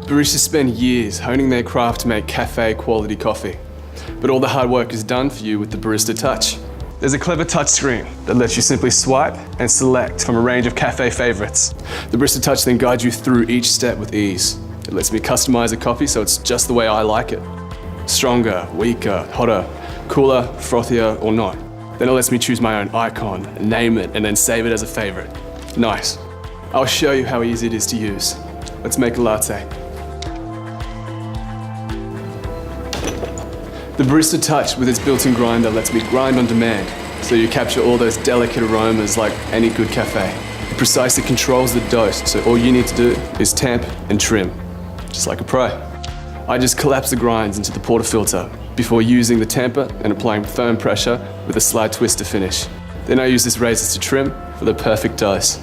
Baristas spend years honing their craft to make cafe quality coffee. But all the hard work is done for you with the Barista Touch. There's a clever touch screen that lets you simply swipe and select from a range of cafe favorites. The Barista Touch then guides you through each step with ease. It lets me customize a coffee so it's just the way I like it. Stronger, weaker, hotter, cooler, frothier, or not. Then it lets me choose my own icon, name it, and then save it as a favorite. Nice. I'll show you how easy it is to use. Let's make a latte. The Barista Touch with its built-in grinder lets me grind on demand, so you capture all those delicate aromas like any good cafe. It precisely controls the dose, so all you need to do is tamp and trim, just like a pro. I just collapse the grinds into the portafilter before using the tamper and applying firm pressure with a slight twist to finish. Then I use this razor to trim for the perfect dose.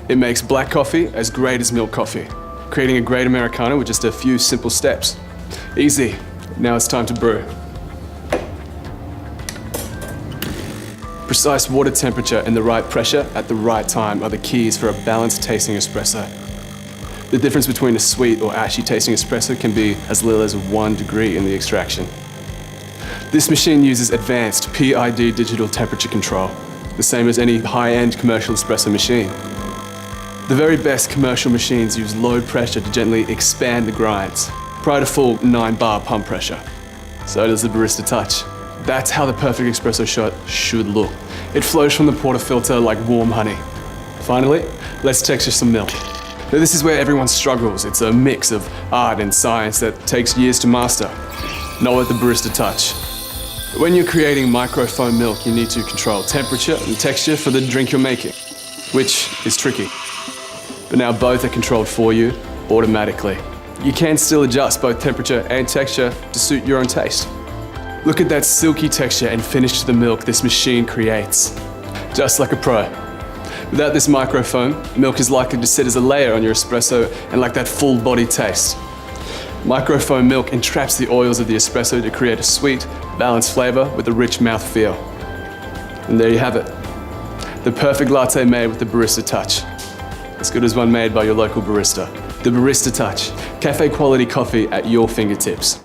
It makes black coffee as great as milk coffee, creating a great Americano with just a few simple steps. Easy. Now it's time to brew. Precise water temperature and the right pressure at the right time are the keys for a balanced tasting espresso. The difference between a sweet or ashy tasting espresso can be as little as 1 degree in the extraction. This machine uses advanced PID digital temperature control, the same as any high-end commercial espresso machine. The very best commercial machines use low pressure to gently expand the grinds, prior to full 9-bar pump pressure. So does the Barista Touch. That's how the perfect espresso shot should look. It flows from the portafilter like warm honey. Finally, let's texture some milk. Now this is where everyone struggles. It's a mix of art and science that takes years to master. Not with the Barista Touch. When you're creating microfoam milk, you need to control temperature and texture for the drink you're making, which is tricky. But now both are controlled for you automatically. You can still adjust both temperature and texture to suit your own taste. Look at that silky texture and finish to the milk this machine creates. Just like a pro. Without this microfoam, milk is likely to sit as a layer on your espresso and lack that full body taste. Microfoam milk entraps the oils of the espresso to create a sweet, balanced flavor with a rich mouthfeel. And there you have it. The perfect latte made with the Barista Touch. As good as one made by your local barista. The Barista Touch, cafe quality coffee at your fingertips.